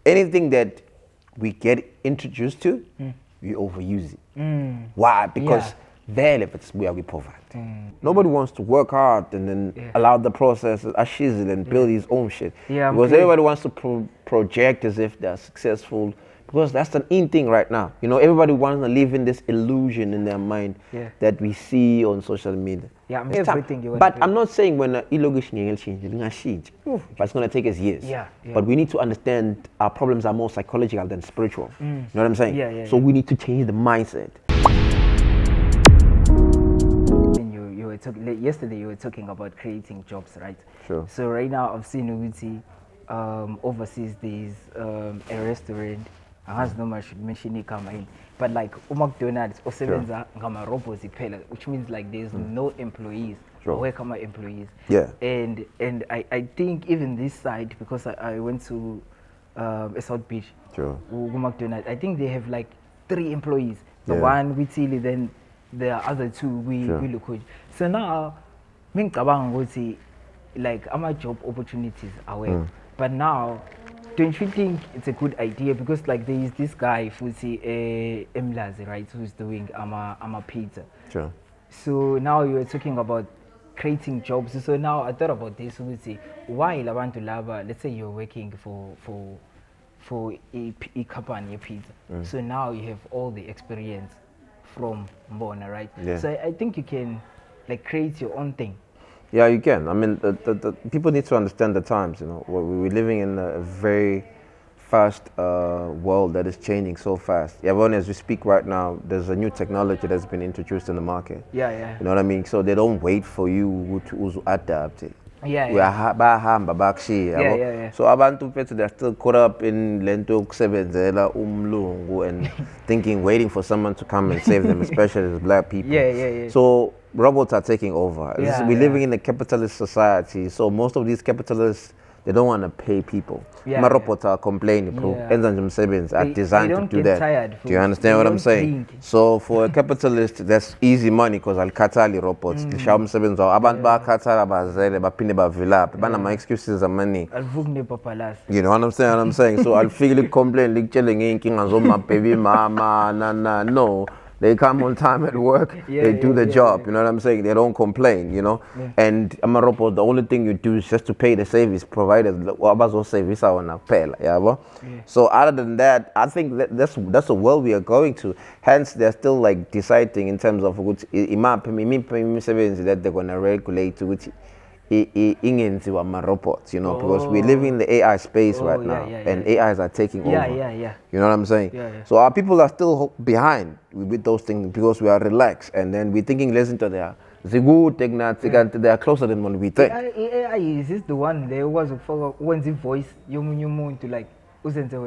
anything that we get introduced to, we overuse it. Why? Because we are with poverty. Nobody wants to work hard and then allow the process and build his own shit. Because everybody wants to project as if they're successful. Because that's the in thing right now. You know, everybody wants to live in this illusion in their mind that we see on social media. But I'm not saying when illogition will change, but it's going to take us years. But we need to understand our problems are more psychological than spiritual. You know what I'm saying? So we need to change the mindset. Yesterday you were talking about creating jobs, right? Sure. So right now I've seen Uguti overseas there's a restaurant. I has no much mention come in, but like McDonald's or Sevenza ngama robots iphela, which means like there's no employees. Where come my employees? And I think even this side, because I went to a South Beach, McDonald's, I think they have like 3 employees. The one with Tilly, then the other 2 we look good. So now like our job opportunities are well. But now don't you think it's a good idea? Because like there is this guy Fusi Mlazi, right, who's doing a pizza. So now you're talking about creating jobs. So now I thought about this. Why Labantu Lava, let's say you're working for a company, a pizza. So now you have all the experience from Mbona, right? So I think you can like create your own thing. Yeah, you can. I mean, the people need to understand the times. You know, we're living in a very fast world that is changing so fast. Even as we speak right now, there's a new technology that's been introduced in the market. You know what I mean? So they don't wait for you to adapt it. So abantu they're still caught up in lento kusebenzela umlungu and thinking, waiting for someone to come and save them, especially as black people. So robots are taking over. We're living in a capitalist society, so most of these capitalists, they don't want to pay people. Robots are complaining. Are designed to do that. Do you understand what I'm saying? So for a capitalist, that's easy money because Al-Qatali robots. The Sham Sevens are Abantu Qatar Bazele, Bapine Bavila, Banama excuses are money. You know what I'm saying? So I'll feel it complain, like chilling in King Azoma, baby mama, no. They come on time at work, they do the job, you know what I'm saying? They don't complain, you know? And Amaropo, the only thing you do is just to pay the service provided. So other than that, I think that's the world we are going to. Hence, they're still like deciding in terms of that they're going to regulate which robots, you know, because we're living in the AI space right now, and AIs are taking over. You know what I'm saying? So our people are still behind with those things because we are relaxed, and then we're thinking less into their they are closer than when we think. AI is this the one there was when the voice you to like Is it the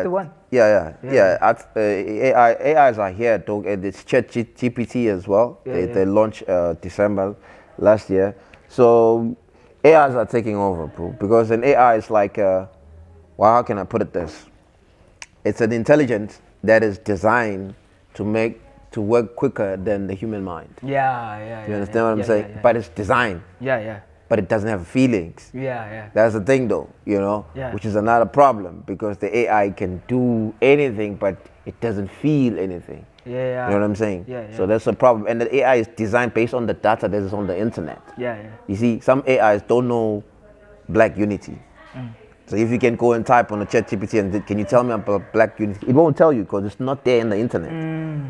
one? AIs are here. It's ChatGPT as well. They launched December last year. So AIs are taking over, bro. Because an AI is like, how can I put it this? It's an intelligence that is designed to work quicker than the human mind. You understand what I'm saying? But it's designed. But it doesn't have feelings. That's the thing, though. You know, which is another problem because the AI can do anything, but it doesn't feel anything. You know what I'm saying? So that's a problem. And the AI is designed based on the data that is on the internet. You see, some AIs don't know black unity. So if you can go and type on a ChatGPT and can you tell me about black unity? It won't tell you because it's not there in the internet.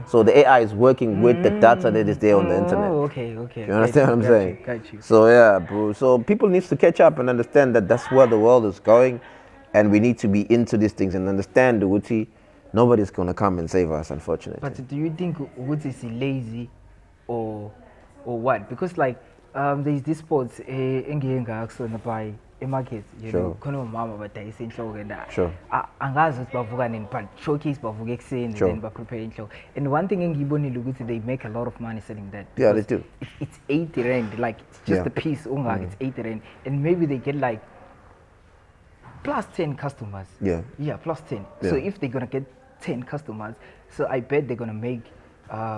So the AI is working with the data that is there on the internet. You understand what I'm saying? Got you. So yeah, bro. So people need to catch up and understand that that's where the world is going, and we need to be into these things and understand the Uti. Nobody's gonna come and save us, unfortunately. But do you think Woods is lazy or what? Because like there's this sports by a market, you know, mama but I say angazi bavuka but showcase bavuka and then preparing show. And one thing in Giboni Luguti, they make a lot of money selling that. Yeah, they do. It's 80 rand, like it's just a piece it's 80 rand. And maybe they get like plus 10 customers. Plus 10. So if they're gonna get 10 customers, so I bet they're gonna make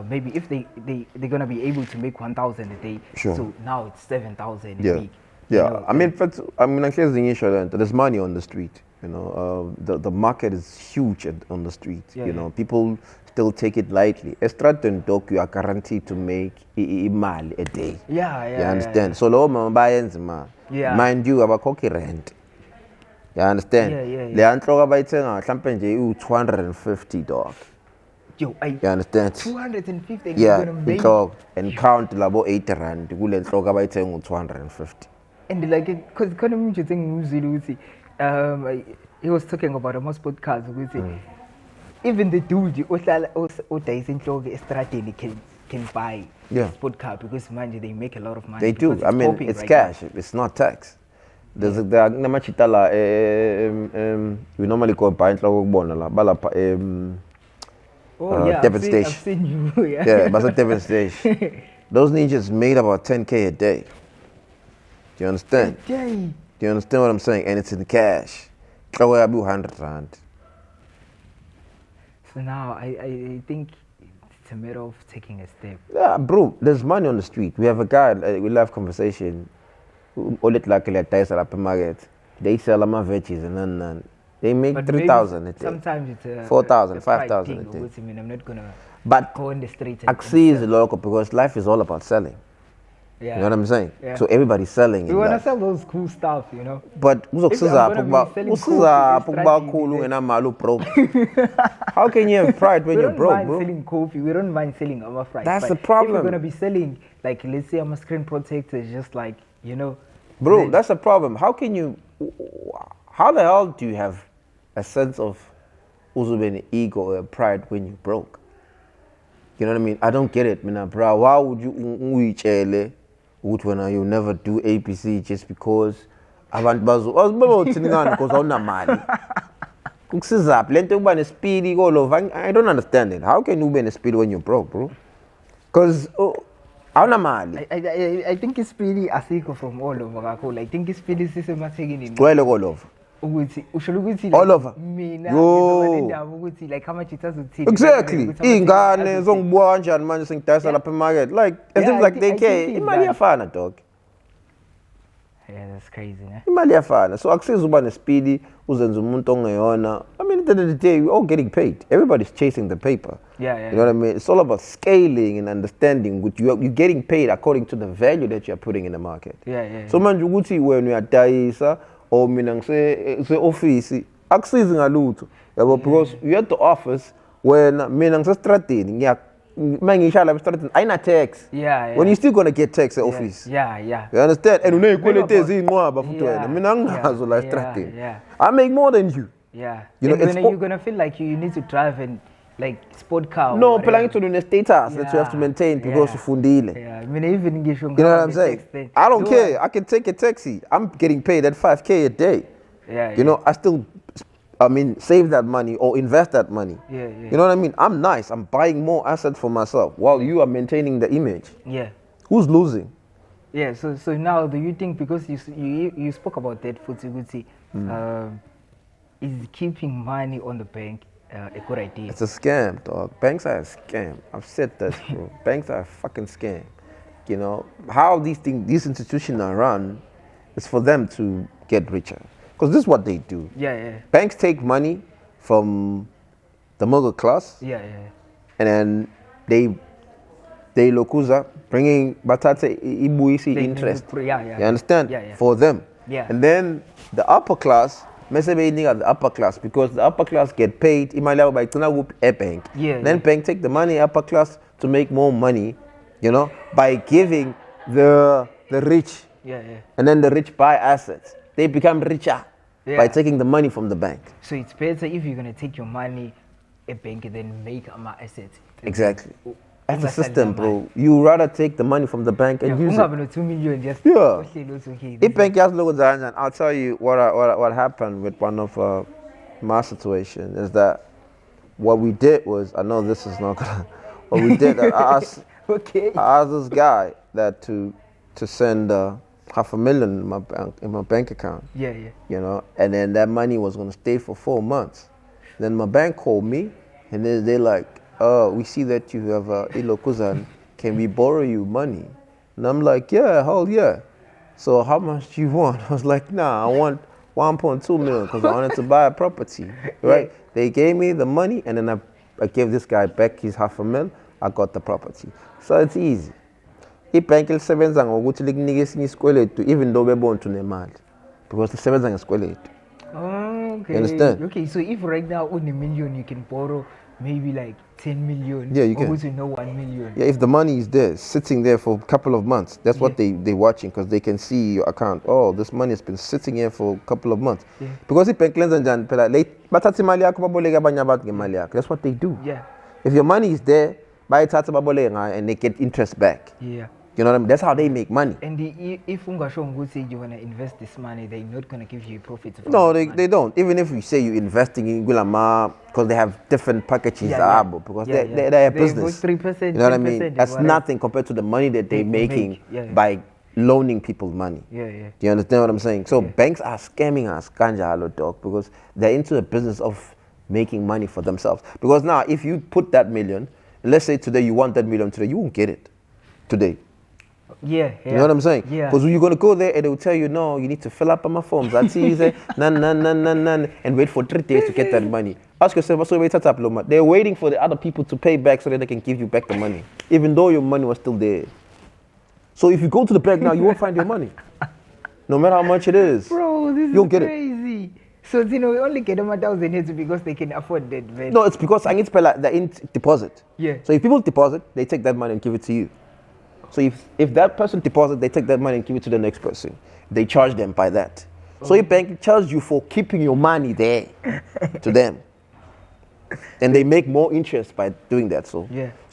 maybe if they're gonna be able to make 1,000 a day. So now it's 7,000 a week. I mean, here's the issue. There's money on the street. You know, the market is huge on the street. Yeah, you know, people still take it lightly. Estradon dog, you are guaranteed to make imali a day. Yeah. You understand? So lo mama bayenza Yeah. mind you, abakhokhi rent. You understand? Yeah. Le antloko abayithenga mhlambe nje u250 dog. Yo, You understand? 250. Yeah, You're gonna make inhloko and count labo 80 rand kule nhloko abayithenga u250. and like because kind of interesting he was talking about a sport cars even the dude odayisa inhloko estradeni can buy sport car because man they make a lot of money. They do. I mean, it's right cash. Now. It's not tax. There's there namachita la we normally go buy inhloko kubona la bala devastation. I've seen you. Yeah, but it's devastation. Those ninjas made about 10K a day. Do you understand? A day. Do you understand what I'm saying? And it's in cash. Probably 100 rand. So now I think it's a matter of taking a step. Yeah, bro. There's money on the street. We have a guy. We have conversation. All it like at market. They sell them veggies and then they make 3,000 a day. Sometimes it's 4,000, 5,000 a day. I mean, I'm not gonna go in the street. A-Zziy is local because life is all about selling. Yeah. You know what I'm saying? Yeah. So everybody's selling. We want to sell those cool stuff, you know. But how can you have pride when you're broke, bro? We don't mind selling coffee. We don't mind selling our fries. That's the problem. If we're gonna be selling, like, let's say I'm a screen protector, just like, you know. Bro, that's the problem. How the hell do you have a sense of ego or pride when you're broke? You know what I mean? I don't get it, man. Bro, why would you you'll never do A-Zziy just because abantu I don't understand it. How can you be in a speed when you're broke, bro? Because I think it's really asikho from all over. I think it's really systematic. All over. All over. Like how much it has to take. Exactly. Ingane zongibuka kanjani manje sengidayisa lapha emarket. Like as if like they care. Imali yafana, dog. Yeah, that's crazy, ne? Imali yafana. So akusiza uba nespeed uzenza umuntu ongeyona. I mean, at the end of the day, we're all getting paid. Everybody's chasing the paper. Yeah. You know what I mean? It's all about scaling and understanding. You're getting paid according to the value that you're putting in the market. Yeah. So manje ukuthi when you are dayisa or mina ngise office akusizi ngalutho yabo because you at the office when mina ngisestradini mangisha la estradini ayina tax. Yeah. When you still going to get tax at office. Yeah. You understand? And uneyikwelete ezinqwaba futhi wena mina nginazo la estradini. I make more than you. Yeah. You know, you're going to feel like you need to drive and like sport car. No, phela ngithu une status that you have to maintain because ufundile. Yeah. Mina even ngisho you know what I'm saying? I don't care. I can take a taxi. I'm getting paid at 5K a day. Yeah. You know, I still save that money or invest that money. Yeah. You know what I mean? I'm nice. I'm buying more assets for myself while you are maintaining the image. Yeah. Who's losing? Yeah. So now, do you think because you spoke about that Futsi, is keeping money on the bank a good idea? It's a scam, dog. Banks are a scam. I've said that, bro. Banks are a fucking scam. You know how these institutions are run is for them to get richer. Because this is what they do. Yeah. Banks take money from the middle class. Yeah. And then they lokuza bringing batate ibuisi interest. Yeah. You understand? Yeah. For them. Yeah. And then the upper class, the upper class because the upper class get paid imali by a bank. Then bank take the money upper class to make more money, you know, by giving the rich. Yeah. And then the rich buy assets. They become richer by taking the money from the bank. So it's better if you're going to take your money a bank and then make assets. Exactly. That's the system, bro. You rather take the money from the bank and use it. 2 million just If bank has logo and I'll tell you what happened with one of my situation is that what we did was, I know this is not gonna, what we did, I asked this guy that to send $500,000 in my bank account. Yeah. You know, and then that money was gonna stay for 4 months. Then my bank called me, and they're like, we see that you have Ilokuzan. Can we borrow you money? And I'm like, yeah, hell yeah. So how much do you want? I was like, nah, I want 1.2 million because I wanted to buy a property, right? They gave me the money and then I gave this guy back his $500,000. I got the property. So it's easy. Ibhanki lisebenza ngokuthi likunike esinye isikweletu even though bebona unemali because lisebenza ngesikweletu. Okay. You understand? Okay, so if right now on $1 million you can borrow maybe like 10 million. Yeah, you can. Or you know 1 million. Yeah, if the money is there, sitting there for a couple of months, that's what they're watching because they can see your account. Oh, this money has been sitting here for a couple of months. Yeah. Because ibhanki lenza njani phela bathatha imali yakho baboleka abanye abantu ngemali yakho. That's what they do. Yeah. If your money is there, bayithatha baboleka ngayo and they get interest back. Yeah. You know what I mean? That's how they make money. And if ungasho say you want to invest this money, they're not going to give you profits. No, they don't. Even if you say you're investing in Gulama, because they have different packages, because they're a business. 3%, you know what I mean? That's nothing compared to the money that they're making by loaning people money. Yeah, yeah. Do you understand what I'm saying? So banks are scamming us, Kanja dog, because they're into the business of making money for themselves. Because now, if you put that million, let's say today you want that million today, you won't get it today. Yeah. You know what I'm saying? Yeah. Because you're going to go there and they will tell you, no, you need to fill up on my forms. That's easy. And wait for 3 days to get that money. Ask yourself, what's the way to up? They're waiting for the other people to pay back so that they can give you back the money, even though your money was still there. So if you go to the bank now, you won't find your money. No matter how much it is. Bro, this you'll is get crazy. So, we only get them 1,000 heads because they can afford that. Man. No, it's because I need to pay like the deposit. Yeah. So if people deposit, they take that money and give it to you. So if that person deposits, they take that money and give it to the next person. They charge them by that. So your bank charges you for keeping your money there to them. And they make more interest by doing that. So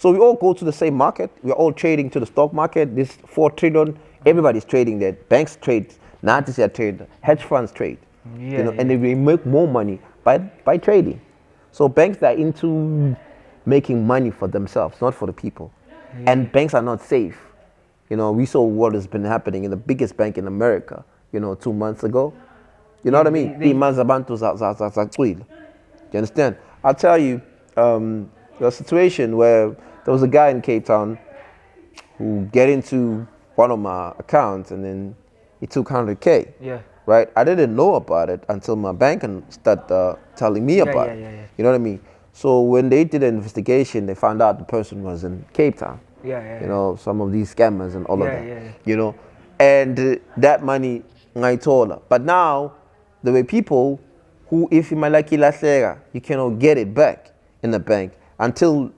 we all go to the same market. We're all trading to the stock market. This 4 trillion, everybody's trading there. Banks trade, Nazis trade, hedge funds trade. And they make more money by trading. So banks are into making money for themselves, not for the people. And banks are not safe. We saw what has been happening in the biggest bank in America, 2 months ago. You know what I mean? Do you understand? I'll tell you, a situation where there was a guy in Cape Town who get into one of my accounts and then he took 100K. Yeah. Right? I didn't know about it until my bank started telling me about it. You know what I mean? So when they did an investigation, they found out the person was in Cape Town. Some of these scammers and all of that. And that money, I told her. But now, there were people who, if you malaki lasega, you cannot get it back in the bank until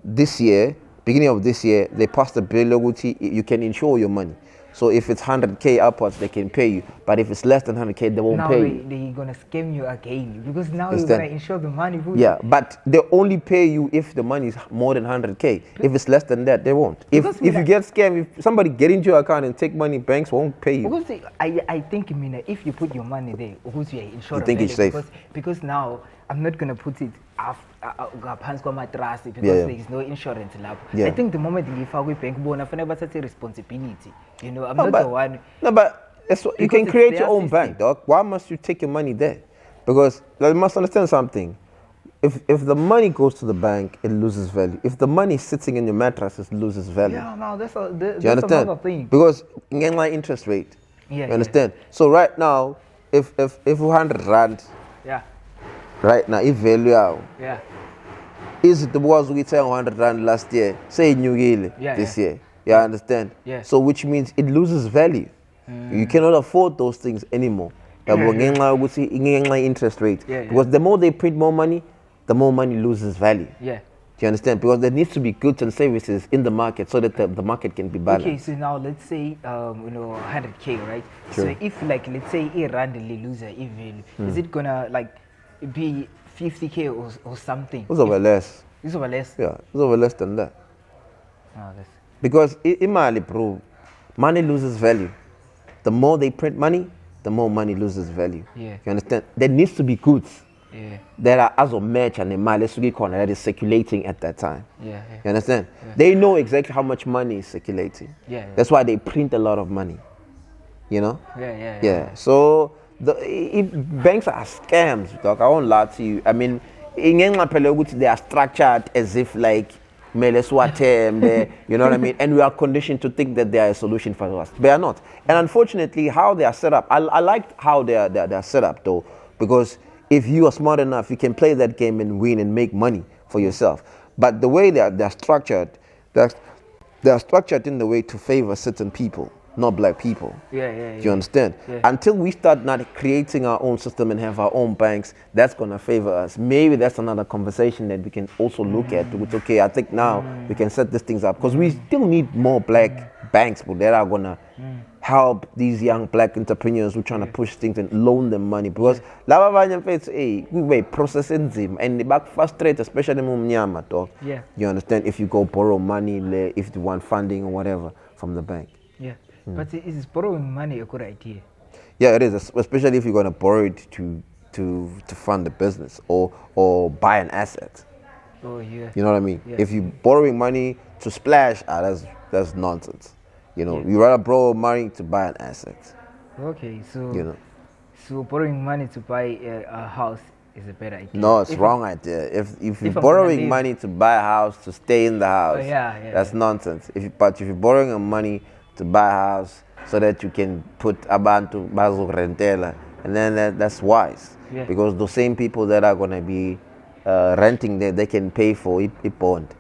this year, beginning of this year, they passed a bill. You can insure your money. So if it's 100K upwards, they can pay you. But if it's less than 100K, they won't pay you. They're going to scam you again because now you're going to insure the money. Yeah, but they only pay you if the money is more than 100K. If it's less than that, they won't. If you get scammed, if somebody get into your account and take money, banks won't pay you. Because I think, if you put your money there, you insure. You think it's safe? Because now I'm not going to put it because there is no insurance lab. I think the moment you file with bank, I take responsibility. I'm not the one. No, but you can create your own bank, dog. Why must you take your money there? Because you must understand something. If the money goes to the bank, it loses value. If the money is sitting in your mattress, it loses value. Yeah, no, that's you understand? Another thing. Because you get my interest rate. You understand? So right now, if 100 rand. Yeah. Right now, if value out. Yeah. Is it the was we tell 100 rand last year? Say New Year this year. You understand? Yeah. So which means it loses value. You cannot afford those things anymore. Interest rate. Because the more they print more money, the more money loses value. Yeah. Do you understand? Because there needs to be goods and services in the market so that the market can be balanced. Okay, so now let's say 100K, right? Sure. So if let's say a randomly loser value, is it gonna be 50K or something? It's over less. It's over less? Yeah, it's over less than that. Oh, because imali, bro, money loses value. The more they print money, the more money loses value. Yeah. You understand? There needs to be goods. Yeah. There are as a match and a mile that is circulating at that time. Yeah. You understand? Yeah. They know exactly how much money is circulating. Yeah. That's why they print a lot of money. You know? Yeah. So banks are scams, dog. I won't lie to you. I mean, they are structured as if let's what you know what I mean? And we are conditioned to think that they are a solution for us. They are not. And unfortunately, how they are set up, I like how they are set up though, because if you are smart enough, you can play that game and win and make money for yourself. But the way they're structured, they're structured in the way to favor certain people, not black people. Do you understand? Until we start not creating our own system and have our own banks, that's going to favor us. Maybe that's another conversation that we can also look at. Which, okay, I think now we can set these things up, because we still need more black banks that are going to help these young black entrepreneurs who are trying to push things and loan them money. Because laba abanye mfethu, we process enzima and back frustrate, especially mumnyama talk. You understand? If you go borrow money, if you want funding or whatever from the bank. But is borrowing money a good idea? Yeah, it is, especially if you're going to borrow it to fund the business or buy an asset. You know what I mean? If you're borrowing money to splash, that's nonsense. You know, you rather borrow money to buy an asset. Okay, so so borrowing money to buy a house is a better idea. No, it's wrong idea. If you're borrowing money to buy a house to stay in the house, that's nonsense. But if you're borrowing money to buy a house so that you can put abantu bazo rentela, and then that's wise, because those same people that are going to be renting there, they can pay for a bond.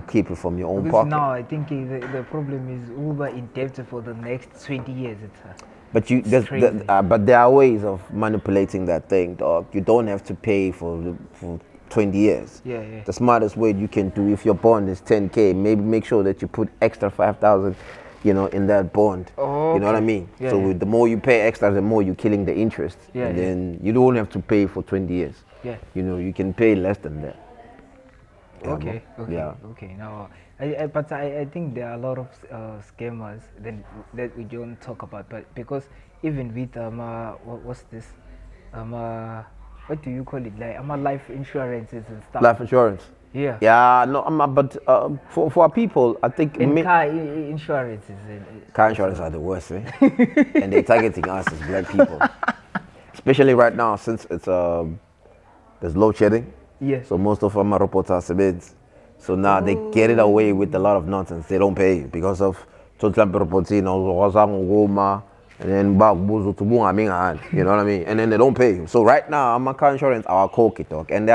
Keep it from your own pocket. Now I think the problem is Uber in debt for the next 20 years. But but there are ways of manipulating that thing, dog. You don't have to pay for 20 years. The smartest way you can do, if your bond is 10K, maybe make sure that you put extra 5,000, in that bond. You know what I mean? So the more you pay extra, the more you're killing the interest. And then you don't have to pay for 20 years. You can pay less than that. Okay. Now, but I think there are a lot of scammers that we don't talk about. But because even with what's this? What do you call it? Like life insurances and stuff. Life insurance. But for people, I think car insurances. Car insurance are the worst, and they're targeting us as black people, especially right now since it's there's load shedding. So most of them are reporters. So now they get it away with a lot of nonsense. They don't pay because of total reporting and then you know what I mean? And then they don't pay. So right now, I'm a car insurance, our coke talk, and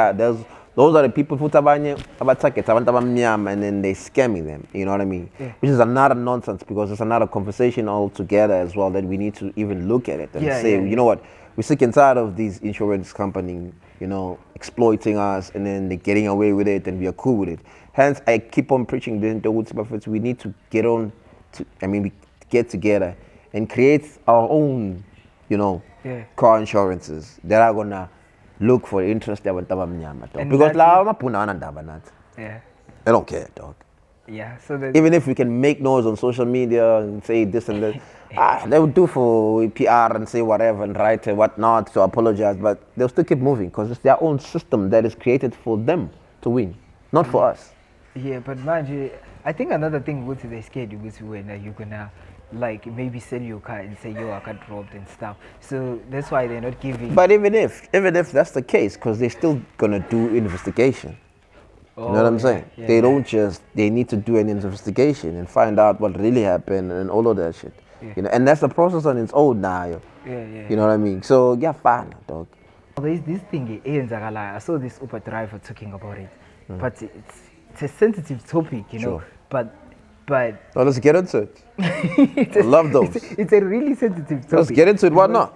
those are the people who and then they scamming them. You know what I mean? Which is another nonsense, because it's another conversation altogether as well that we need to even look at it and say, you know what? We're sick and tired of these insurance companies, exploiting us, and then they're getting away with it, and we are cool with it. Hence, I keep on preaching we need to we get together and create our own, car insurances that are gonna look for interest because they don't care, dog. So even if we can make noise on social media and say this and that, they would do for PR and say whatever and write whatnot to apologize, but they'll still keep moving because it's their own system that is created for them to win, not for us. But mind I think another thing which they scared you was when you're gonna maybe sell your car and say your car dropped and stuff. So that's why they're not giving. But even if that's the case, because they're still gonna do investigation. You know what I'm saying? They don't they need to do an investigation and find out what really happened and all of that shit. And that's the process on its own now. You know what I mean? So fine, dog. There's this thing, I saw this Uber driver talking about it, but it's a sensitive topic, know. But well, let's get into it. I love those. It's a really sensitive topic. Let's get into it. Why not?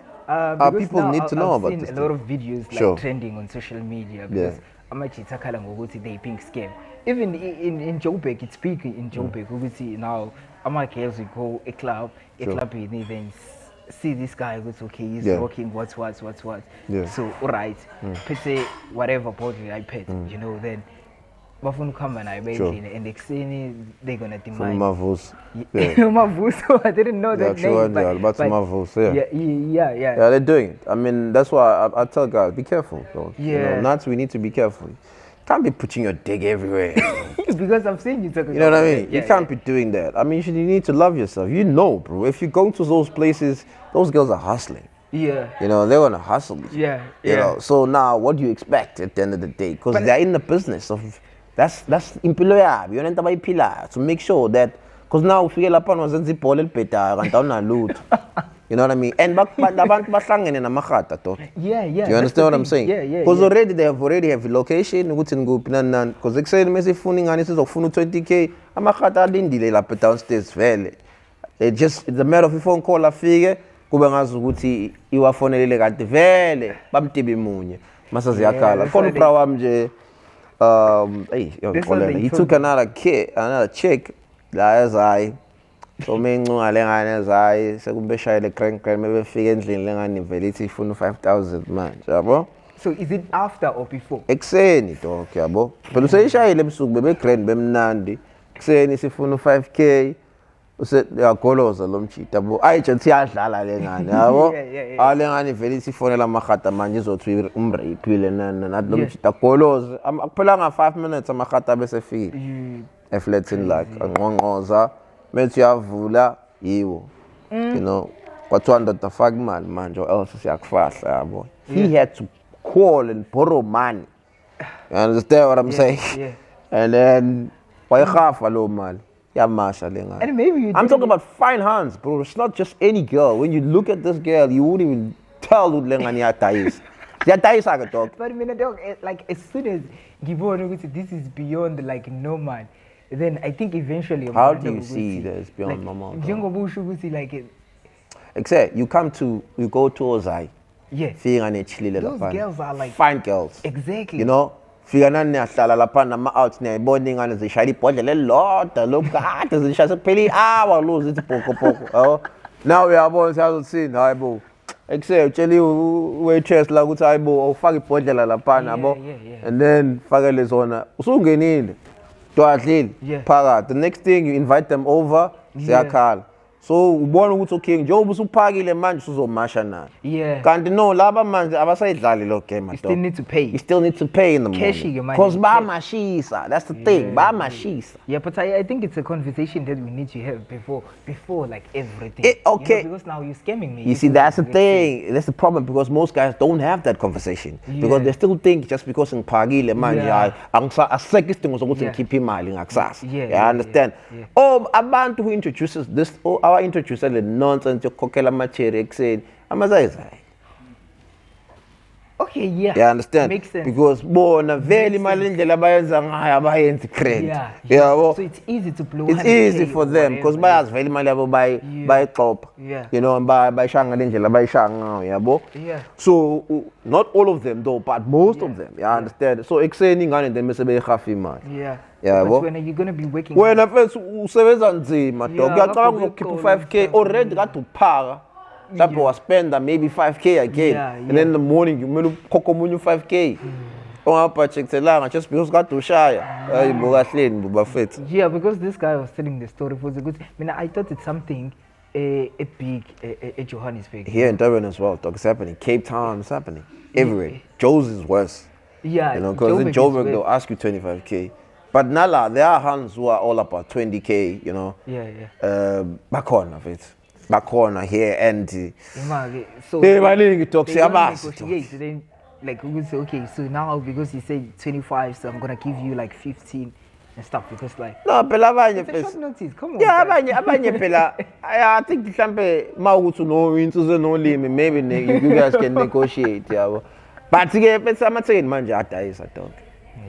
People need to know about this. I've seen a lot of videos trending on social media because they being scammed. Even in Joburg, it's big in Joburg. Now, girls will go a club and then see this guy goes he's working what's. So alright, pay whatever body I paid, then Bafun come and I made and they're gonna demand Mavus. So I didn't know that name. But Mavus, yeah, they're doing it. I mean, that's why I tell guys, be careful. Nuts, we need to be careful. Can't be putting your dick everywhere. Because I'm saying you talking. You know what I mean? You can't be doing that. I mean, you need to love yourself. Bro. If you go to those places, those girls are hustling. They're gonna hustle you. You know. So now, what do you expect at the end of the day? Because they're in the business of That's impilo yabo yona into abayiphilayo to make sure that because now ufike lapha wazenza ibhola elibhedayo kanti awunalutho. You know what I mean? And abantu bahlangene namagata dog. Yeah. You understand what I'm saying? Yeah. Because already they have location ukuthi ngikuphi nani because ekuseni mase ifuna ingane sizokufuna 20k amagata alindile lapha downstairs vele. It's a matter of phone call afike kube ngazi ukuthi iwafonelele kanti vele bamtibi munye mase ziyakhala. Khona ubra wami nje he took another chick la A-Zziy. So mengunga lengane A-Zziy sekumbeshayele crank mebefika endlini lengane vele ithi ifuna 5000 manje yabo. So is it after or before? Ekseni dog yabo. Phela useyishayile ebusuku bebe grand bemnandi. Ekseni sifuna 5k. Use yagoloza lo mchita bo. Ayijethi iyadlala lengane yabo. Alengane vele isifonela amagata manje izothi umrape nana lo mchita goloza. Akuphelanga 5 minutes amagata bese fika. Eflatin like angqongqoza. Methi yavula yiwo. You know, kwathiwa ndoda faka imali manje else siyakufahla yabo. He had to call and borrow money. You understand what I'm saying? Yeah. And then wayihafa lo mali. Yamasha lengane. And maybe I'm talking about fine hands, bro. It's not just any girl. When you look at this girl, you wouldn't even tell who lengane yatayis. Yatayisa ke dog. But I mean, dog, like as soon as Gibon this is beyond like normal, then I think eventually. How do you see that it's beyond normal? Like, except you go to A-Zziy. Yeah. Those girls are like fine girls. Exactly. You know, fika nani ahlala lapha nama out niyayibona ingane zishaya ibhodlela elilodwa lokade zishaya sekuphela i-hour lo zithi pokopoko. Yabo. Now uyabona siyazothini hayibo. Ekuse utshela waitress la ukuthi hayibo awufaka ibhodlela lapha nabo. And then fakele zona usungenile. Dwadlile phakathi. The next thing you invite them over siyakhala. So ubona ukuthi okay njengoba usuphakile manje uzomasha nayo. Kanti no laba manje abasayidlali lo game you still need to pay. You still need to pay in the morning. Because bayamashisa. That's the thing. Bayamashisa. Yeah, but I think it's a conversation that we need to have before like everything. Okay. You know, because now you're scamming me. You see, that's the thing. That's the problem because most guys don't have that conversation. Because they still think just because in phakile manje asekho isidingo sokuthi ngikhiphe imali ngakusasa. You understand? Oh, abantu who introduces this our introducer le nonsense yokukhokhela amachere ekuseni amazayizayi. Okay, yeah. You understand? Makes sense. Because bona vele imali indlela abayenza ngayo abayenzi grand. So it's easy to blow. It's easy for them because bayazi vele imali yabo bayixopha. You know, bayishanga le ndlela bayishanga ngayo yabo. So not all of them though, but most of them. You understand? So ekuseni ingane then bese beyihafa imali. But when are you going to be working? Wena mfethu usebenza nzima dog. Uyacabanga ukukhipha 5k already kade uphaka. Mhlawumbe waspenda maybe 5k again. And then in the morning you kumele ukhokhe omunye 5k. Ongabudgetelanga just because kade ushaya. Hayibo kahleni bafethu. Yeah, because this guy was telling the story for the good. I mean, I thought it's something a big at Johannesburg. Here in Durban as well, dog. It's happening. Cape Town, it's happening. Everywhere. Joe's is worse. Yeah. You know, because in Joburg they'll ask you 25k. But Nala, there are hands who are all about 20k, you know. Back corner of it. Back corner here and so they negotiate then like we would say okay, so now because he said 25, so I'm gonna give you like 15 and stuff because like no, it's a short notice. Come on. Yeah, abanye phela I think mhlambe mawukuthi no into no limit maybe you guys can negotiate yabo. But ke bese amatheni manje adayisa dog.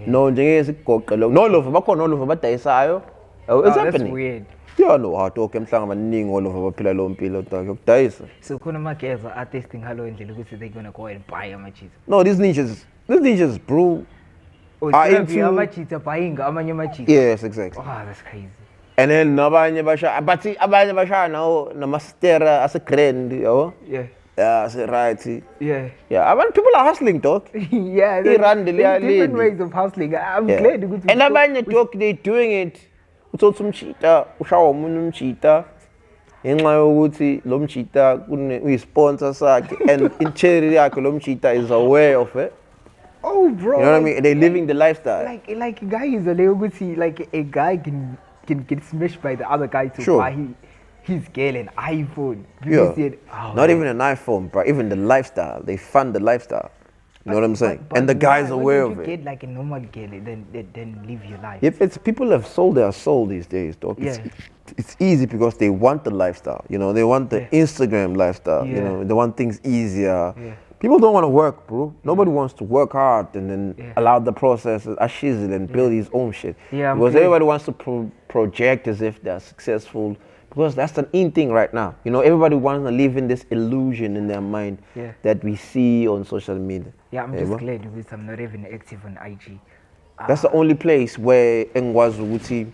No, njengesigoqe lo. No love bakhona no love badayisayo. It's happening. That's weird. Yeah, no, talk emhlanga abaningi all over baphila lo mpilo dog yokudayisa. So khona ama-girls are testing hello indlela ukuthi they're going to go and buy ama-cheats. No, these ninjas bro are into ama-cheats buying amanye ama-cheats. Yes, exactly. Oh, that's crazy. And then nabanye basha but abanye basha nawo namastera ase grand yabo. Yeah, say right. Yeah, people are hustling, dog. They run different ways of hustling. I'm glad you and abanye dog they doing it. Uthothi umchita ushawa umunye umchita ngenxa yokuthi lo mchita uyisponsor sakhe and interior yakhe lo mchita is aware of it. Oh bro. You know what I mean? They're living the lifestyle. Like guys like a guy can get smashed by the other guy to buy his girl an iPhone. Not even an iPhone, but even the lifestyle. They fund the lifestyle. You know what I'm saying? And the guy's aware of it. If you get like a normal girl, then live your life. If it's people have sold their soul these days, dog. It's easy because they want the lifestyle. You know, they want the Instagram lifestyle. You know, they want things easier. People don't want to work, bro. Nobody wants to work hard and then allow the process and build his own shit. Because everybody wants to project as if they're successful. Because that's the in thing right now. You know, everybody wants to live in this illusion in their mind that we see on social media. Yeah, I'm just glad because I'm not even active on IG. That's the only place where engwazi ukuthi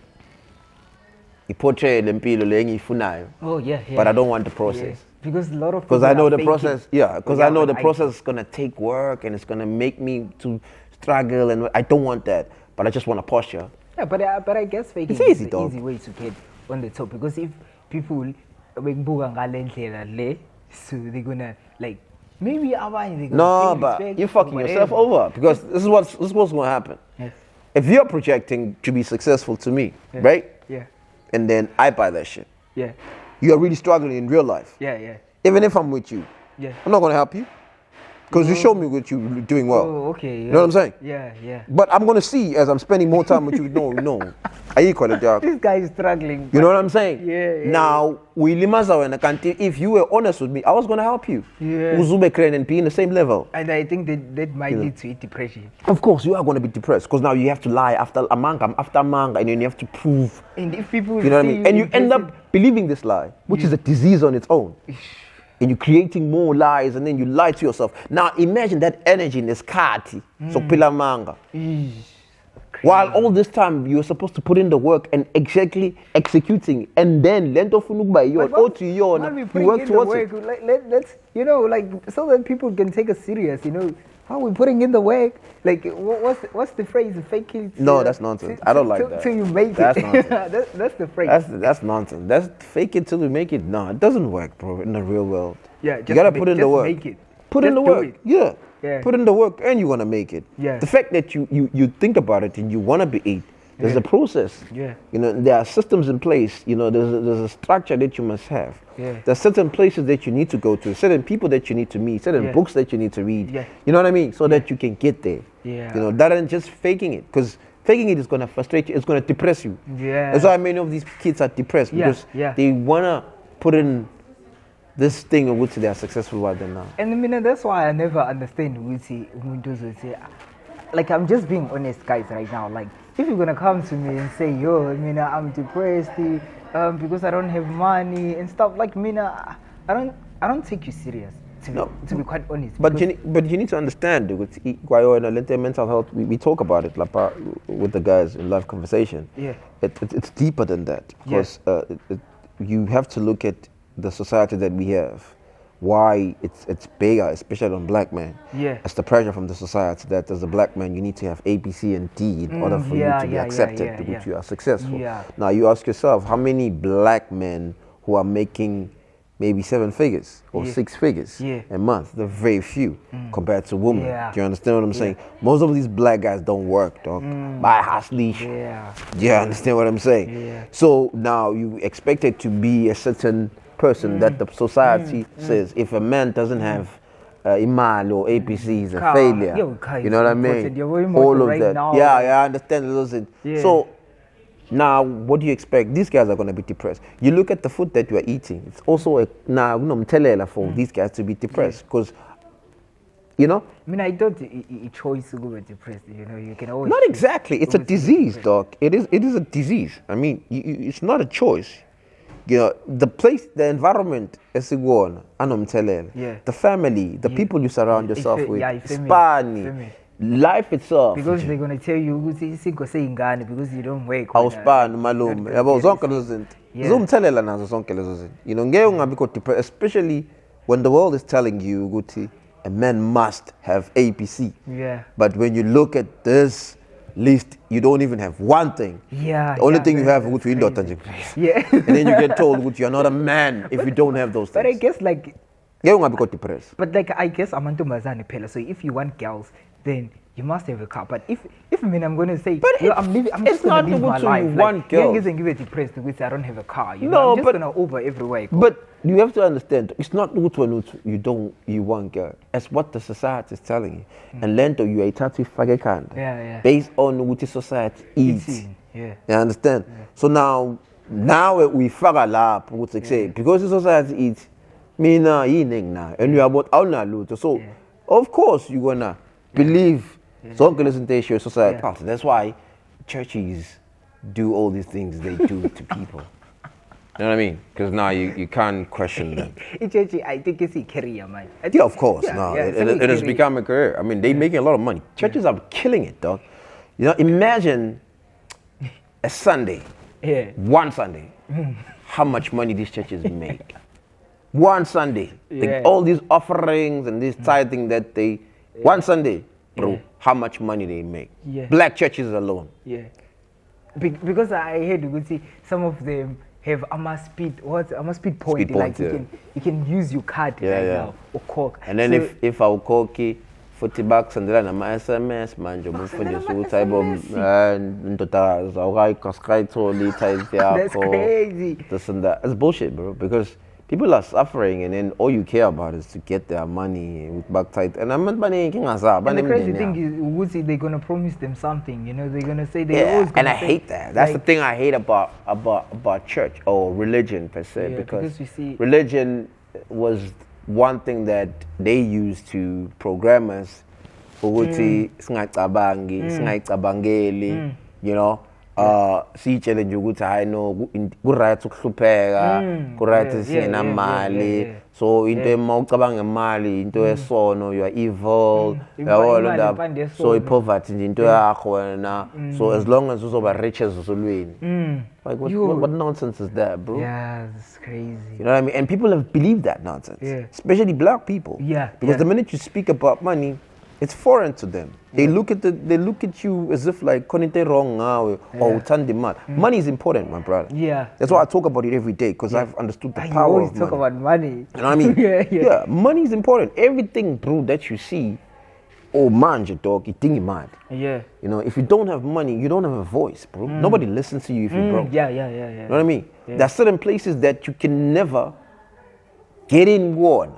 iportray lempilo lengiyifunayo. Oh yeah. But I don't want the process. Because a lot of because I know the process. Because I know the process is gonna take work and it's gonna make me to struggle, and I don't want that. But I just want a posture. Yeah, but I guess faking it's easy, is the easy way to get on the top, because if people so they're gonna like maybe no, but you're fucking yourself over, because this is what's gonna happen. Yes. If you're projecting to be successful to me, right? Yeah. And then I buy that shit. Yeah. You are really struggling in real life. Yeah. Even if I'm with you. Yeah. I'm not gonna help you. Because you showed me what you're doing well. Oh, okay. Yeah. You know what I'm saying? Yeah. But I'm gonna see as I'm spending more time with you. No. I equal it, dog. This guy is struggling. You know what I'm saying? Yeah. Now, if you were honest with me, I was gonna help you. Yeah. Uzube and be in the same level. And I think that might lead to depression. Of course, you are gonna be depressed because now you have to lie after manga, and then you have to prove. And if people, you know what I mean? And you end up believing this lie, which is a disease on its own. And you're creating more lies, and then you lie to yourself. Now imagine that energy in this kati, so pila manga. While all this time you're supposed to put in the work and exactly executing, and then lento funukba yon, you work towards it. Let's so that people can take us serious. How we putting in the work? Like what's the phrase? Fake it. No, that's nonsense. I don't like that. Till you make that's it. Nonsense. That's the phrase. That's nonsense. That's fake it till you make it. No, it doesn't work, bro. In the real world. Yeah, you gotta put in the work. Make it. Put in the work. Yeah. Put in the work, and you wanna make it. Yeah. The fact that you think about it and you wanna be it. There's a process. Yeah. There are systems in place. There's a structure that you must have. Yeah. There's certain places that you need to go to, certain people that you need to meet, certain books that you need to read. Yeah. You know what I mean? So that you can get there. Yeah. That ain't just faking it, because faking it is gonna frustrate you. It's gonna depress you. Yeah. That's why many of these kids are depressed, because they wanna put in this thing in which they are successful right now. And that's why I never understand like, I'm just being honest, guys, right now. Like, if you're gonna come to me and say, yo, I'm depressed because I don't have money and stuff, like, I don't take you serious, to be quite honest. But you need to understand, with mental health, we talk about it like, with the guys in live conversation. Yeah. It's deeper than that, because you have to look at the society that we have. Why it's bigger, especially on black men. Yeah. It's the pressure from the society that as a black man you need to have A, B, C, and D in order for you to be accepted, because you are successful. Yeah. Now you ask yourself, how many black men who are making maybe 7 figures or 6 figures a month? They're very few compared to women. Yeah. Do you understand what I'm saying? Most of these black guys don't work, dog. By hustling. Yeah. Do you understand what I'm saying? Yeah. So now you expect it to be a certain person that the society says, if a man doesn't have Imal or APC, he's a failure. You know what I mean? All of that. I understand those. So now, what do you expect? These guys are going to be depressed. You look at the food that you are eating. It's also a for these guys to be depressed, because I thought a choice to go depressed. You can always. Not exactly. It's a disease, dog. It is a disease. I mean, it's not a choice. The place, the environment, the family, the people you surround yourself with, Spani, life itself. Because they're going to tell you because you don't work. Especially when the world is telling you a man must have APC. Yeah. But when you look at this list, you don't even have one thing. Yeah. The only thing you have is yeah. And then you get told you're not a man if you don't have those things. But I guess like depressed. But like I guess amantombazane phela. So if you want girls, then you must have a car. But if I mean I'm gonna say, But I'm just gonna live my life. One girl. Like, give it depressed because I don't have a car. You No, know, I'm just but- gonna Uber everywhere. But you have to understand, it's not what you want, girl. It's what the society is telling you. And lento you are tatu fagekanda. Yeah. Based on what the society eats. Yeah. You understand? Yeah. So now we faga lap what they say because the society eats mina yining now and you are about our luto. So of course you're gonna believe so listen to your society. Yeah. That's why churches do all these things they do to people. You know what I mean? Because now you can't question them. I think it's a career, man. Yeah, of course. Yeah, It has become a career. I mean, they're making a lot of money. Churches are killing it, dog. You know, imagine a Sunday, one Sunday, how much money these churches make. One Sunday, like all these offerings and this tithing that one Sunday, bro, how much money they make. Yeah. Black churches alone. Yeah. Because I heard you could see some of them have speed point. Speed Like point, you can use your card now or cork. And then so, if I cook $40 and then I'm SMS man, you move for the suit type of that's crazy. This and that. It's bullshit, bro. Because people are suffering, and then all you care about is to get their money with back tight. And I'm not money. And the crazy thing is, Woody, they're gonna promise them something. You know, they're gonna say always. And I hate that. That's the thing I hate about church or religion per se. Because we see religion was one thing that they used to program us. Ukuthi singayicabangeli, you know. Siyitshele nje ukuthi hayi no ku-right ukuhlupheka, ku-right singenamali. So into mawucabanga ngemali, into esono, you are evil. Uyabona ndaba. So i-poverty nje into yakho wena. So as long as uzoba rich ezulwini. Like what nonsense is that, bro? Yeah, it's crazy. You know what I mean? And people have believed that nonsense. Yeah. Especially black people. Yeah. Because the minute you speak about money, it's foreign to them. They look at you as if like koninte wrong now or utandi man. Money is important, my brother. Yeah. That's why I talk about it every day because I've understood the power of money. You always talk about money. You know what I mean? Yeah, money is important. Everything, bro, that you see, man, your dog, you think you're mad. Yeah. You know, if you don't have money, you don't have a voice, bro. Nobody listens to you if you're broke. Yeah. You know what I mean? Yeah. There are certain places that you can never get in one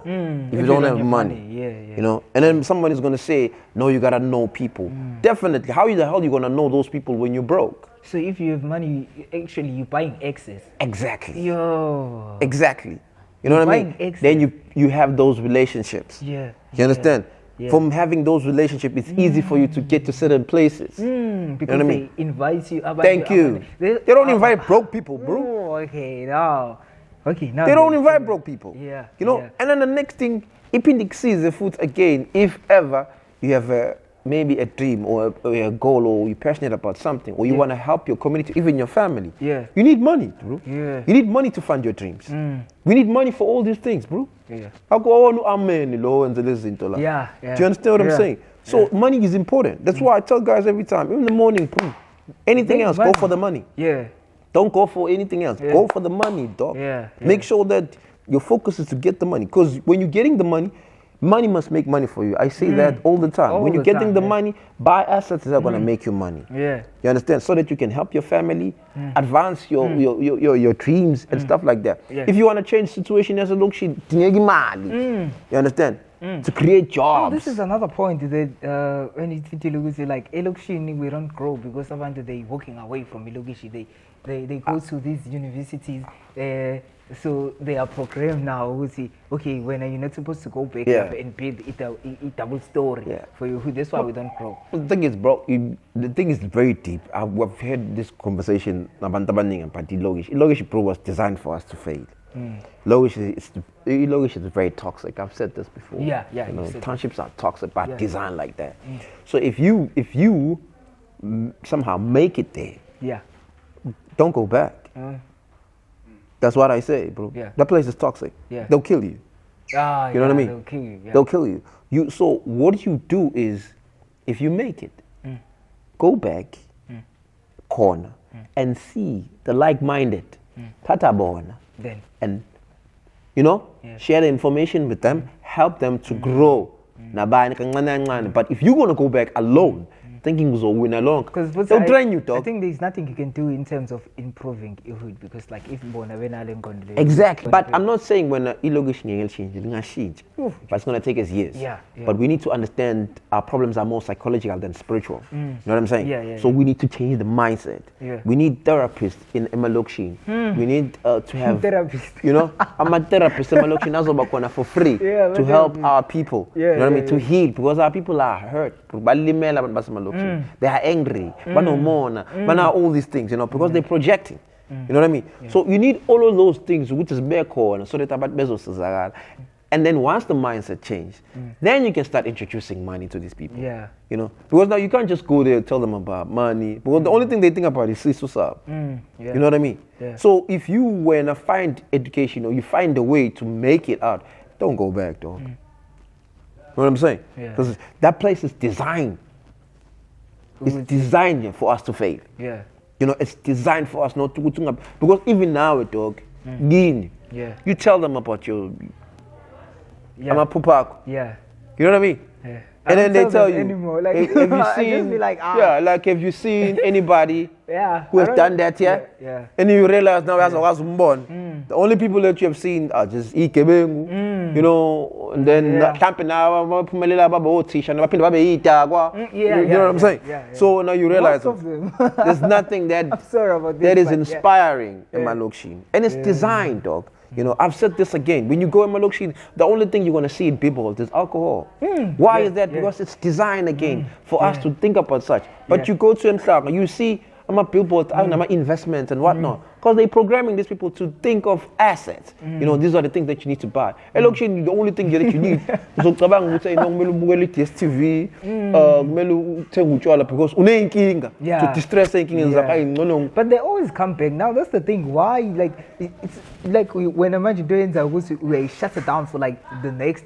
if you don't have money. You know, and then somebody's gonna say, no, you gotta know people. Definitely. How the hell are you gonna know those people when you're broke? So if you have money, actually you're buying access. Exactly. Yo. Exactly. You know what I mean? Access. Then you have those relationships. Yeah. You understand? Yeah. From having those relationships, it's easy for you to get to certain places. Because you know what I mean? they invite you. Thank you. They don't invite broke people, bro. Oh, okay, now. Okay, now. They don't invite broke people. Yeah. You know? And then the next thing, appendix C is the food again. If ever you have maybe a dream or a goal or you're passionate about something or you want to help your community, even your family. Yeah. You need money, bro. Yeah. You need money to fund your dreams. We need money for all these things, bro. Yeah. Yeah. Do you understand what I'm saying? So money is important. That's why I tell guys every time, in the morning, boom, anything else, go for the money. Yeah. Don't go for anything else. Go for the money, dog. Yeah. Make sure that your focus is to get the money. Because when you're getting the money, money must make money for you. I say that all the time. When you're getting the money, buy assets that are going to make you money. Yeah. You understand? So that you can help your family, advance your dreams and stuff like that. Yeah. If you want to change situation, as a look, you understand? To create jobs. Oh, this is another point that when you think like Elokshin, we don't grow because sometimes they walking away from Elokishi. They go to these universities, so they are programmed now. Okay, when you're not supposed to go back up and build a double story for you. That's why we don't grow. The thing is, bro, the thing is very deep. I've had this conversation about Logish Pro was designed for us to fail. Logish is very toxic. I've said this before. Yeah. You know, townships are toxic by design like that. So if you somehow make it there, don't go back. That's what I say, bro. Yeah. That place is toxic. Yeah. They'll kill you. You know what I mean? They'll kill you. They'll kill you. So what you do is, if you make it, go back, corner, and see the like-minded. Tatabona. Then. And, you know, share the information with them, help them to grow nabani kancane kancane. But if you're gonna go back alone, thinking so win along, they'll train you, dog. I think there's nothing you can do in terms of improving Ihud because like if exactly. But I'm not saying when illogition will change, it's gonna change. But it's gonna take us years. Yeah. But we need to understand our problems are more psychological than spiritual. You know what I'm saying? Yeah. So we need to change the mindset. Yeah. We need therapists in Emalokshin. We need to have therapist. You know, I'm a therapist in Emalokshin for free to help our people. You know what I mean? To heal because our people are hurt. They are angry, all these things, you know, because they're projecting. You know what I mean? So you need all of those things, which is backcore, so that about bezos. And then once the mindset changes, then you can start introducing money to these people. Yeah. You know, because now you can't just go there and tell them about money, because the only thing they think about is what's up. You know what I mean? Yeah. So if you wanna find education or you find a way to make it out, don't go back, dog. You know what I'm saying? Because that place is designed. It's designed for us to fail. Yeah. You know, it's designed for us not to go up. Because even now, dog, you tell them about your Amapupak. Yeah. You know what I mean? Yeah. And then they tell you, anymore. Like, have you I seen, just be like, like have you seen anybody who has done that here? Yeah. And you realize now as I was born, the only people that you have seen are just Ikebengu, you know, and then camping now, you know what I'm saying? So now you realize there's nothing that I'm sorry about this, that is inspiring in Malokshin. And it's designed, dog. You know, I've said this again. When you go in Malokshin, the only thing you're going to see in people is alcohol. Why is that? Because it's designed again for us to think about such. But you go to Mhlanga, you see billboards, investments and whatnot. Because they're programming these people to think of assets. You know, these are the things that you need to buy. Malokshin, the only thing that you need is TV, because to distress thinking. But they always come back. Now that's the thing. Why? Like it's like when imagine doing we shut it down for like the next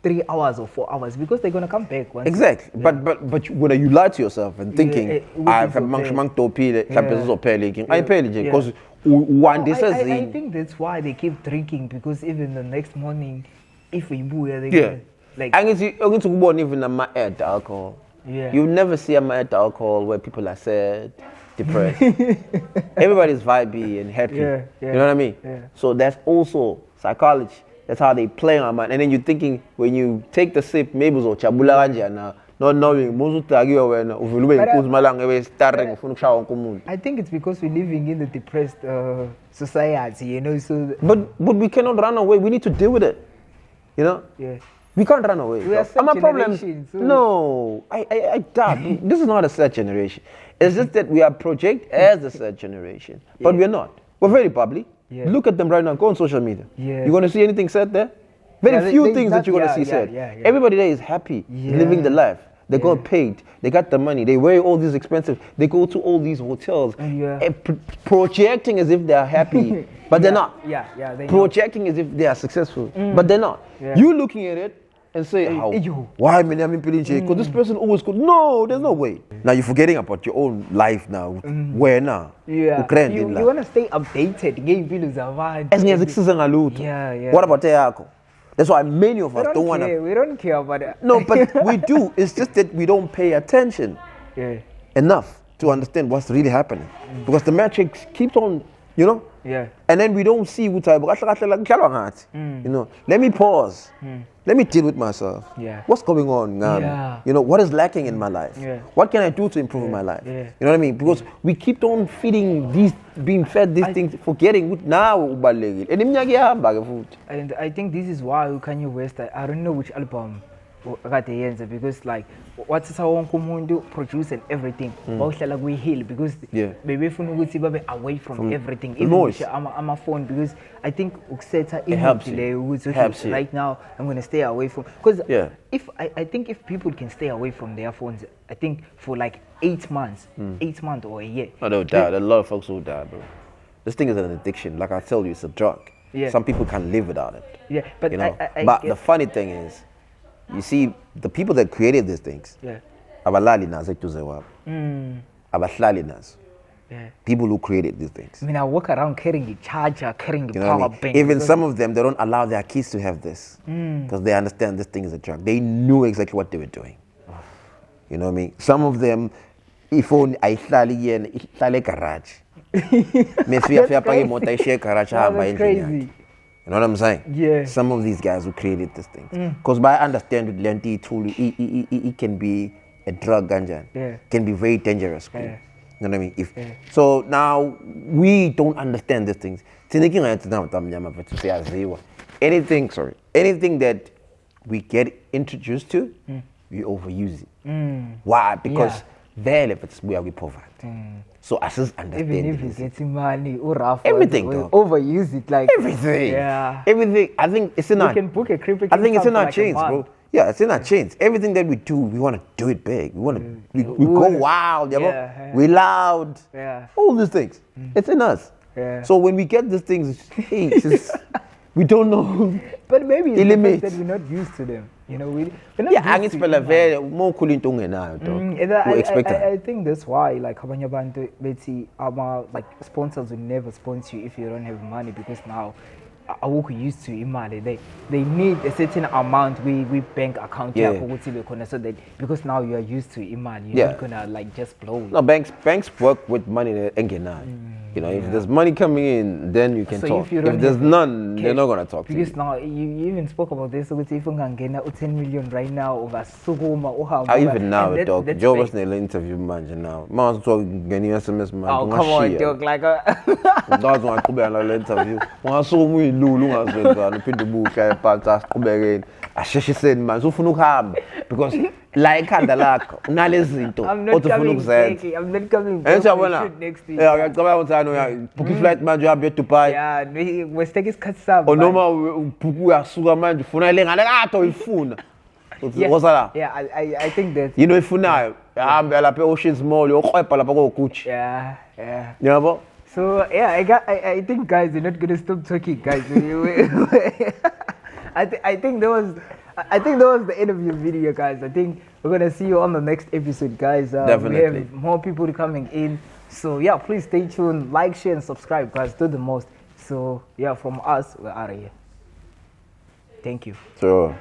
3 hours or 4 hours because they're gonna come back once. Exactly. But when you lie to yourself and thinking I've because one day I think that's why they keep drinking because even the next morning, if we move, they gonna, like. And it's going to go even a alcohol. Yeah. You never see a alcohol where people are sad, depressed. Everybody's vibey and happy. You know what I mean? So that's also psychology. That's how they play on man. And then you're thinking when you take the sip, maybe it's chabula now. Not knowing I think it's because we're living in the depressed society, you know. So but we cannot run away. We need to deal with it. You know? Yeah. We can't run away. We are sad generation. So no, I doubt. This is not a sad generation. It's just that we are projected as a sad generation. But we're not. We're very bubbly. Look at them right now. Go on social media. You're going to see anything sad there? Very few things that you're going to see said. Everybody there is happy, living the life. They got paid. They got the money. They wear all these expensive. They go to all these hotels, projecting as if they are happy, but they're not. Projecting as if they are successful, but they're not. You looking at it and say, why me? Because this person always goes. No, there's no way. Now you're forgetting about your own life now. Where now? You want to stay updated. What about Teako? That's why many of us don't want to. We don't care about it. No, but we do. It's just that we don't pay attention enough to understand what's really happening. Because the metrics keep on, you know? And then we don't see what type of, you know, let me pause. Let me deal with myself. What's going on? You know, what is lacking in my life? What can I do to improve my life? You know what I mean? Because we keep on feeding these, being fed these things, forgetting now. And I think this is why Kanye West, I don't know which album because like what's our own produce and everything like we heal because maybe if we babe away from everything even I'm a phone because I think it helps you. Right now I'm going to stay away from because if I think if people can stay away from their phones I think for like 8 months 8 months or a year they'll die. A lot of folks will die, bro. This thing is an addiction. Like I tell you, it's a drug. Some people can't live without it. But you know? But the funny thing is, you see, the people that created these things, abalali nazo etuze wabo. Abahlali nazo. People who created these things. I mean, I walk around carrying a charger, carrying a You know what I power mean? bank. Even some of them, they don't allow their kids to have this because they understand this thing is a drug. They knew exactly what they were doing. You know what I mean? Some of them, if only I ihlale garage. That's crazy. You know what I'm saying? Yeah. Some of these guys who created these things. Because by understand with lenti tool, it can be a drug ganja. Yeah. Can be very dangerous. You know what I mean? So now we don't understand these things. Anything that we get introduced to, we overuse it. Why? Because we are poverty. So I just understand. Even if it's getting money or rough, everything, overuse it like everything. Yeah. Everything. I think it's in you our. can book a crib. I think it's in our chains, bro. Yeah, it's in our chains. Everything that we do, we want to do it big. We want to. We go wild. Yeah. We loud. Yeah. All these things. It's in us. Yeah. So when we get these things, hey, it's just, we don't know. But maybe it's the fact that we're not used to them. You know, we're not used to them. I think that's why, like, our like sponsors will never sponsor you if you don't have money, because now we're used to imali. They need a certain amount we bank account here so that, because now you are used to imali, you're not gonna like just blow it. No, banks work with money. You know, if there's money coming in, then you can talk. If there's none, they're not gonna talk to you. Because now you even spoke about this. So if you can get 10 million right now over Sugoma, even now, dog. Joe was in the interview manager now. Man, talking getting SMS man. Oh, come on, dog. Like that's one to be on the interview. One so we lulu as well. The people who can pass again. I said, man, so funu ham because like Cadillac, Nalezinto. I'm not coming back. I'm not coming back. Next week. Yeah, come out and Puki flight man, you have to buy. Yeah, we take his cut sub. Oh no, man, Puku are sugar man. Funa ling and I to phone. Yeah, I think that. You know, if Funa, I'm a ocean small. You quite palapago coach. Yeah. Yeah, but. So yeah, I think guys, you're not gonna stop talking, guys. I think that was the end of your video, guys. I think we're gonna see you on the next episode, guys. Definitely. We have more people coming in. So yeah, please stay tuned, like, share, and subscribe, guys. Do the most. So yeah, from us, we're out of here. Thank you. Sure.